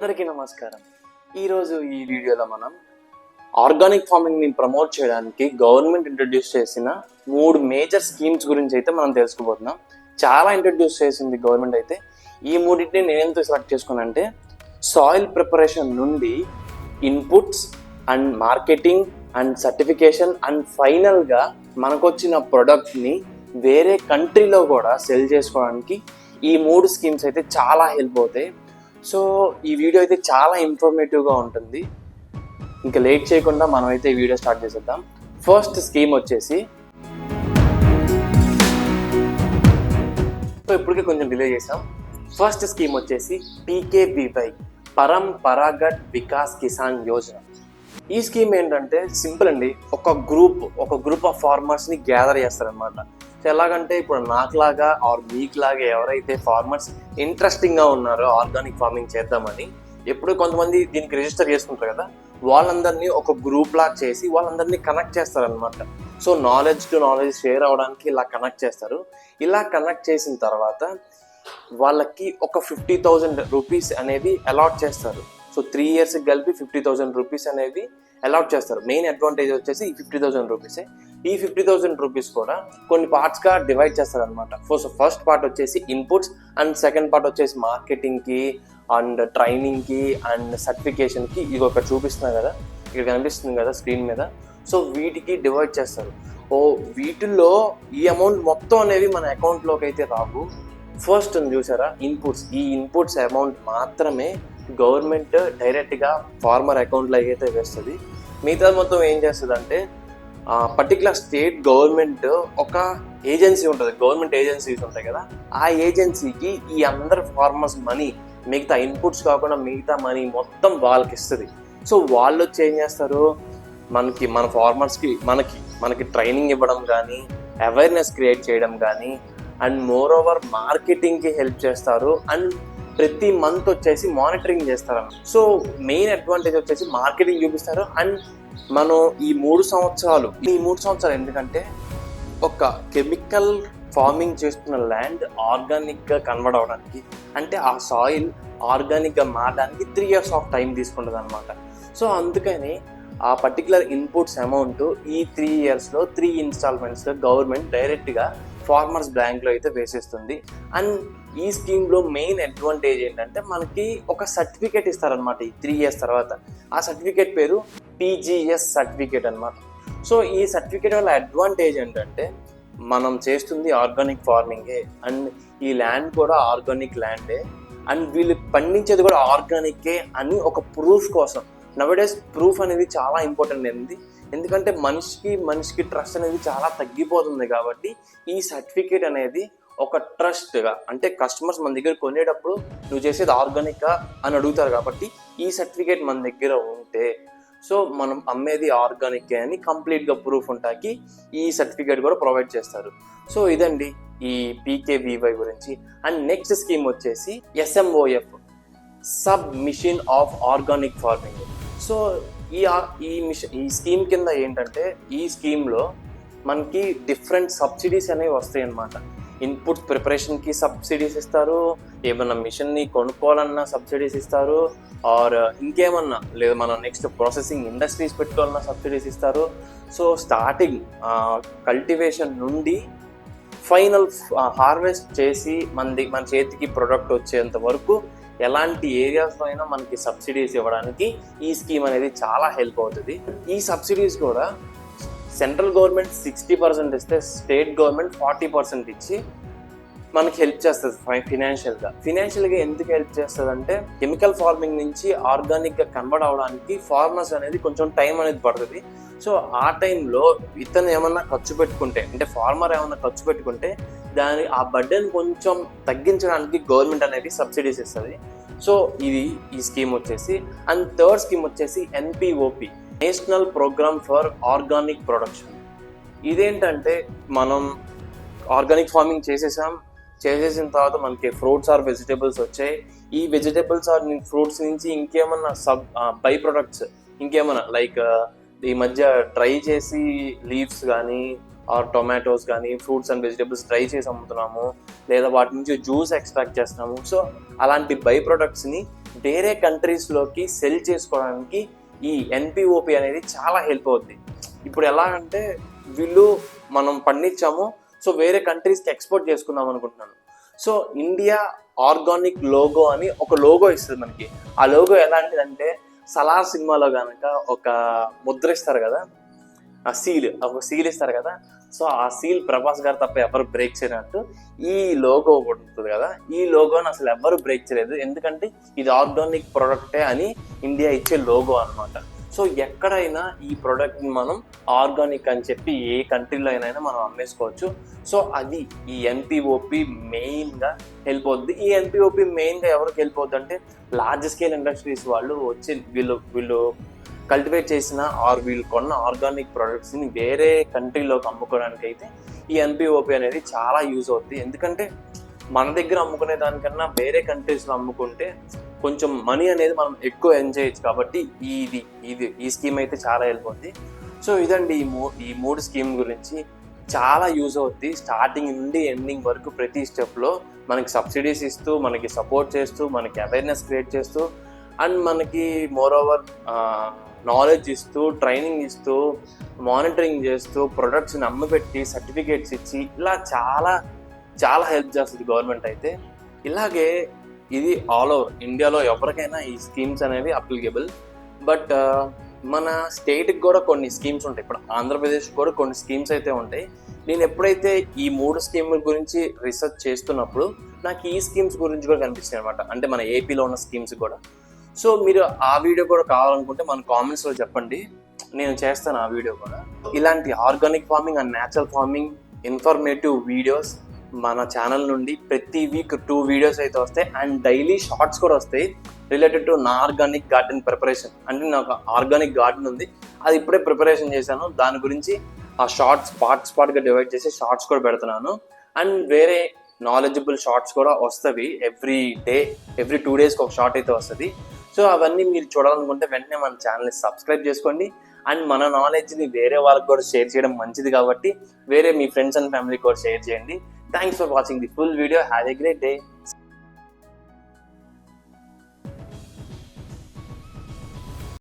అందరికీ నమస్కారం. ఈరోజు ఈ వీడియోలో మనం ఆర్గానిక్ ఫార్మింగ్ని ప్రమోట్ చేయడానికి గవర్నమెంట్ ఇంట్రడ్యూస్ చేసిన 3 మేజర్ స్కీమ్స్ గురించి అయితే మనం తెలుసుకోబోతున్నాం. చాలా ఇంట్రడ్యూస్ చేసింది గవర్నమెంట్. అయితే ఈ మూడింటిని నేనెందుకు సెలెక్ట్ చేసుకున్నానంటే సాయిల్ ప్రిపరేషన్ నుండి inputs and marketing and certification and ఫైనల్గా మనకొచ్చిన ప్రొడక్ట్ని వేరే కంట్రీలో కూడా సెల్ చేసుకోవడానికి ఈ 3 స్కీమ్స్ అయితే చాలా హెల్ప్ అవుతాయి. సో ఈ వీడియో అయితే చాలా ఇన్ఫర్మేటివ్గా ఉంటుంది. ఇంకా లేట్ చేయకుండా మనం అయితే ఈ వీడియో స్టార్ట్ చేసేద్దాం. ఫస్ట్ స్కీమ్ వచ్చేసి, సో ఇప్పటికే కొంచెం డిలే చేసాం. ఫస్ట్ స్కీమ్ వచ్చేసి PKVY, పరంపరాగత్ వికాస్ కిసాన్ యోజన. ఈ స్కీమ్ ఏంటంటే సింపుల్ అండి. ఒక గ్రూప్ ఆఫ్ ఫార్మర్స్ని గ్యాదర్ చేస్తారనమాట. సో ఎలాగంటే ఇప్పుడు నాకులాగా ఆర్ మీకులాగా ఎవరైతే ఫార్మర్స్ ఇంట్రెస్టింగ్గా ఉన్నారో ఆర్గానిక్ ఫార్మింగ్ చేద్దామని, ఎప్పుడు కొంతమంది దీనికి రిజిస్టర్ చేసుకుంటారు కదా, వాళ్ళందరినీ ఒక గ్రూప్ లాగా చేసి వాళ్ళందరినీ కనెక్ట్ చేస్తారనమాట. So knowledge to knowledge share అవ్వడానికి ఇలా కనెక్ట్ చేస్తారు. ఇలా కనెక్ట్ చేసిన తర్వాత వాళ్ళకి ఒక 50,000 రూపీస్ అనేది అలాట్ చేస్తారు. సో 3 yearsకి కలిపి 50,000 రూపీస్ అనేది అలాట్ చేస్తారు. మెయిన్ అడ్వాంటేజ్ వచ్చేసి ఈ 50,000 రూపీసే. ఈ 50,000 రూపీస్ కూడా కొన్ని పార్ట్స్గా డివైడ్ చేస్తారు అనమాట. ఫస్ట్ పార్ట్ వచ్చేసి ఇన్పుట్స్ అండ్ సెకండ్ పార్ట్ వచ్చేసి మార్కెటింగ్కి అండ్ ట్రైనింగ్కి అండ్ సర్టిఫికేషన్కి. ఇది ఒకటి చూపిస్తున్నా కదా, ఇక్కడ కనిపిస్తుంది కదా స్క్రీన్ మీద. సో వీటికి డివైడ్ చేస్తారు. వీటిల్లో ఈ అమౌంట్ మొత్తం అనేవి మన అకౌంట్లోకి అయితే రావు. ఫస్ట్ చూసారా ఇన్పుట్స్, ఈ ఇన్పుట్స్ అమౌంట్ మాత్రమే గవర్నమెంట్ డైరెక్ట్గా ఫార్మర్ అకౌంట్లో అయితే వేస్తుంది. మిగతా మొత్తం ఏం చేస్తుంది అంటే పర్టికులర్ స్టేట్ గవర్నమెంట్ ఒక ఏజెన్సీ ఉంటుంది, గవర్నమెంట్ ఏజెన్సీస్ ఉంటాయి కదా, ఆ ఏజెన్సీకి ఈ అందరు ఫార్మర్స్ మనీ, మిగతా ఇన్పుట్స్ కాకుండా మిగతా మనీ మొత్తం వాళ్ళకి ఇస్తుంది. సో వాళ్ళు వచ్చి ఏం చేస్తారు, మన ఫార్మర్స్కి మనకి ట్రైనింగ్ ఇవ్వడం కానీ, అవేర్నెస్ క్రియేట్ చేయడం కానీ, అండ్ మోర్ ఓవర్ మార్కెటింగ్కి హెల్ప్ చేస్తారు. అండ్ ప్రతి మంత్ వచ్చేసి మానిటరింగ్ చేస్తారు. సో మెయిన్ అడ్వాంటేజ్ వచ్చేసి మార్కెటింగ్ చూపిస్తారు. అండ్ మనం ఈ 3 సంవత్సరాలు ఎందుకంటే ఒక కెమికల్ ఫార్మింగ్ చేస్తున్న ల్యాండ్ ఆర్గానిక్గా కన్వర్ట్ అవ్వడానికి, అంటే ఆ సాయిల్ ఆర్గానిక్గా మారడానికి 3 years ఆఫ్ టైం తీసుకుంటుంది అనమాట. సో అందుకని ఆ పర్టికులర్ ఇన్పుట్స్ అమౌంట్ ఈ 3 yearsలో 3 installmentsగా గవర్నమెంట్ డైరెక్ట్గా ఫార్మర్స్ బ్యాంక్లో అయితే వేసేస్తుంది. అండ్ ఈ స్కీమ్లో మెయిన్ అడ్వాంటేజ్ ఏంటంటే మనకి ఒక సర్టిఫికేట్ ఇస్తారనమాట ఈ 3 years తర్వాత. ఆ సర్టిఫికేట్ పేరు PGS సర్టిఫికేట్ అనమాట. సో ఈ సర్టిఫికేట్ వల్ల అడ్వాంటేజ్ ఏంటంటే మనం చేస్తుంది ఆర్గానిక్ ఫార్మింగే, అండ్ ఈ ల్యాండ్ కూడా ఆర్గానిక్ ల్యాండే, అండ్ వీళ్ళు పండించేది కూడా ఆర్గానికే అని ఒక ప్రూఫ్ కోసం. నవడేస్ ప్రూఫ్ అనేది చాలా ఇంపార్టెంట్ అయింది. ఎందుకంటే మనిషికి ట్రస్ట్ అనేది చాలా తగ్గిపోతుంది. కాబట్టి ఈ సర్టిఫికేట్ అనేది ఒక ట్రస్ట్గా, అంటే కస్టమర్స్ మన దగ్గర కొనేటప్పుడు నువ్వు చేసేది ఆర్గానికా అని అడుగుతారు. కాబట్టి ఈ సర్టిఫికేట్ మన దగ్గర ఉంటే, సో మనం అమ్మేది ఆర్గానికే అని కంప్లీట్గా ప్రూఫ్ ఉంటాకి ఈ సర్టిఫికేట్ కూడా ప్రొవైడ్ చేస్తారు. సో ఇదండి ఈ PKVY గురించి. అండ్ నెక్స్ట్ స్కీమ్ వచ్చేసి SMOF, sub machine of organic farming. So ఈ స్కీమ్ కింద ఏంటంటే, ఈ స్కీమ్లో మనకి డిఫరెంట్ సబ్సిడీస్ అనేవి వస్తాయి అన్నమాట. ఇన్పుట్ ప్రిపరేషన్కి సబ్సిడీస్ ఇస్తారు, ఏమన్నా మిషన్ని కొనుక్కోవాలన్నా సబ్సిడీస్ ఇస్తారు, ఆర్ ఇంకేమన్నా లేదు మనం నెక్స్ట్ ప్రాసెసింగ్ ఇండస్ట్రీస్ పెట్టుకోవాలన్నా సబ్సిడీస్ ఇస్తారు. సో స్టార్టింగ్ కల్టివేషన్ నుండి ఫైనల్ హార్వెస్ట్ చేసి మన చేతికి ప్రొడక్ట్ వచ్చేంత వరకు ఎలాంటి ఏరియాస్లో అయినా మనకి సబ్సిడీస్ ఇవ్వడానికి ఈ స్కీమ్ అనేది చాలా హెల్ప్ అవుతుంది. ఈ సబ్సిడీస్ కూడా సెంట్రల్ గవర్నమెంట్ 60% ఇస్తే స్టేట్ గవర్నమెంట్ 40% ఇచ్చి మనకి హెల్ప్ చేస్తుంది ఫినాన్షియల్గా. ఎందుకు హెల్ప్ చేస్తుంది అంటే కెమికల్ ఫార్మింగ్ నుంచి ఆర్గానిక్గా కన్వర్ట్ అవ్వడానికి ఫార్మర్స్ అనేది కొంచెం టైం అనేది పడుతుంది. సో ఆ టైంలో ఇతను ఏమన్నా ఖర్చు పెట్టుకుంటే, అంటే ఫార్మర్ ఏమన్నా ఖర్చు పెట్టుకుంటే ఆ బర్డెన్ కొంచెం తగ్గించడానికి గవర్నమెంట్ అనేది సబ్సిడీస్ ఇస్తుంది. సో ఇది ఈ స్కీమ్ వచ్చేసి. అండ్ థర్డ్ స్కీమ్ వచ్చేసి NPOP, national program for organic production. ఇదేంటంటే మనం ఆర్గానిక్ ఫార్మింగ్ చేసేసిన తర్వాత మనకి ఫ్రూట్స్ ఆర్ వెజిటేబుల్స్ వచ్చాయి. ఈ వెజిటేబుల్స్ ఆర్ ఫ్రూట్స్ నుంచి ఇంకేమన్నా బై ప్రొడక్ట్స్, ఇంకేమన్నా లైక్ ఈ మధ్య డ్రై చేసి లీవ్స్ కానీ ఆర్ టొమాటోస్ కానీ ఫ్రూట్స్ అండ్ వెజిటేబుల్స్ డ్రై చేసి అమ్ముతున్నాము, లేదా వాటి నుంచి జ్యూస్ ఎక్స్ట్రాక్ట్ చేస్తున్నాము. సో అలాంటి బై ప్రొడక్ట్స్ని వేరే కంట్రీస్లోకి సెల్ చేసుకోవడానికి ఈ ఎన్పిఓపి అనేది చాలా హెల్ప్ అవుద్ది. ఇప్పుడు ఎలా అంటే వీళ్ళు మనం పండించాము, సో వేరే కంట్రీస్కి ఎక్స్పోర్ట్ చేసుకుందాం అనుకుంటున్నాను. సో ఇండియా ఆర్గానిక్ లోగో అని ఒక లోగో ఇస్తుంది మనకి. ఆ లోగో ఎలాంటిదంటే సలార్ సినిమాలో కనుక ఒక ముద్ర ఇస్తారు కదా, ఆ ఒక సీల్ ఇస్తారు కదా, సో ఆ సీల్ ప్రభాస్ గారు తప్ప ఎవరు బ్రేక్ చేయనట్టు ఈ లోగో ఒకటి ఉంటుంది కదా, ఈ లోగోని అసలు ఎవరు బ్రేక్ చేయలేదు. ఎందుకంటే ఇది ఆర్గానిక్ ప్రొడక్టే అని ఇండియా ఇచ్చే లోగో అనమాట. సో ఎక్కడైనా ఈ ప్రోడక్ట్ని మనం ఆర్గానిక్ అని చెప్పి ఏ కంట్రీలో అయినా మనం అమ్మేసుకోవచ్చు. సో అది ఈ ఎన్పిఓపి మెయిన్గా హెల్ప్ అవుద్ది. ఈ ఎన్పిఓపి మెయిన్గా ఎవరికి హెల్ప్ అవుద్ది అంటే లార్జ్ స్కేల్ ఇండస్ట్రీస్ వాళ్ళు వచ్చి వీళ్ళు కల్టివేట్ చేసిన వీళ్ళు కొన్న ఆర్గానిక్ ప్రొడక్ట్స్ని వేరే కంట్రీలోకి అమ్ముకోవడానికి అయితే ఈ ఎన్పిఓపి అనేది చాలా యూజ్ అవుతుంది. ఎందుకంటే మన దగ్గర అమ్ముకునే దానికన్నా వేరే కంట్రీస్లో అమ్ముకుంటే కొంచెం మనీ అనేది మనం ఎక్కువ ఎర్న్ చేయొచ్చు. కాబట్టి ఈ స్కీమ్ అయితే చాలా హెల్ప్ అవుతుంది. సో ఇదండి ఈ మూడు స్కీమ్ గురించి చాలా యూజ్ అవుద్ది. స్టార్టింగ్ నుండి ఎండింగ్ వరకు ప్రతి స్టెప్లో మనకి సబ్సిడీస్ ఇస్తూ, మనకి సపోర్ట్ చేస్తూ, మనకి అవేర్నెస్ క్రియేట్ చేస్తూ, అండ్ మనకి మోర్ ఓవర్ నాలెడ్జ్ ఇస్తూ, ట్రైనింగ్ ఇస్తూ, మానిటరింగ్ చేస్తూ, ప్రొడక్ట్స్ని అమ్మబెట్టి సర్టిఫికేట్స్ ఇచ్చి ఇలా చాలా చాలా హెల్ప్ చేస్తుంది గవర్నమెంట్ అయితే. ఇలాగే ఇది ఆల్ ఓవర్ ఇండియాలో ఎవరికైనా ఈ స్కీమ్స్ అనేవి అప్లికేబుల్. బట్ మన స్టేట్కి కూడా కొన్ని స్కీమ్స్ ఉంటాయి. ఇప్పుడు ఆంధ్రప్రదేశ్ కూడా కొన్ని స్కీమ్స్ అయితే ఉంటాయి. నేను ఎప్పుడైతే ఈ 3 స్కీముల గురించి రీసెర్చ్ చేస్తున్నప్పుడు నాకు ఈ స్కీమ్స్ గురించి కూడా కనిపించాయి అనమాట. అంటే మన ఏపీలో ఉన్న స్కీమ్స్ కూడా. సో మీరు ఆ వీడియో కూడా కావాలనుకుంటే మన కామెంట్స్లో చెప్పండి, నేను చేస్తాను ఆ వీడియో కూడా. ఇలాంటి organic farming and natural farming informative videos మన ఛానల్ నుండి ప్రతి వీక్ 2 వీడియోస్ అయితే వస్తాయి. అండ్ డైలీ షార్ట్స్ కూడా వస్తాయి రిలేటెడ్ టు నా ఆర్గానిక్ గార్డెన్ ప్రిపరేషన్. అంటే నాకు ఆర్గానిక్ గార్డెన్ ఉంది, అది ఇప్పుడే ప్రిపరేషన్ చేశాను. దాని గురించి ఆ షార్ట్స్ పార్ట్గా డివైడ్ చేసి షార్ట్స్ కూడా పెడుతున్నాను. అండ్ వేరే నాలెడ్జబుల్ షార్ట్స్ కూడా వస్తాయి ఎవ్రీ 2 డేస్కి ఒక షార్ట్ అయితే వస్తుంది. సో అవన్నీ మీరు చూడాలనుకుంటే వెంటనే మన ఛానల్ని సబ్స్క్రైబ్ చేసుకోండి. అండ్ మన నాలెడ్జ్ని వేరే వాళ్ళకి కూడా షేర్ చేయడం మంచిది కాబట్టి వేరే మీ ఫ్రెండ్స్ అండ్ ఫ్యామిలీకి కూడా షేర్ చేయండి. Thanks for watching the full video. Have a great day.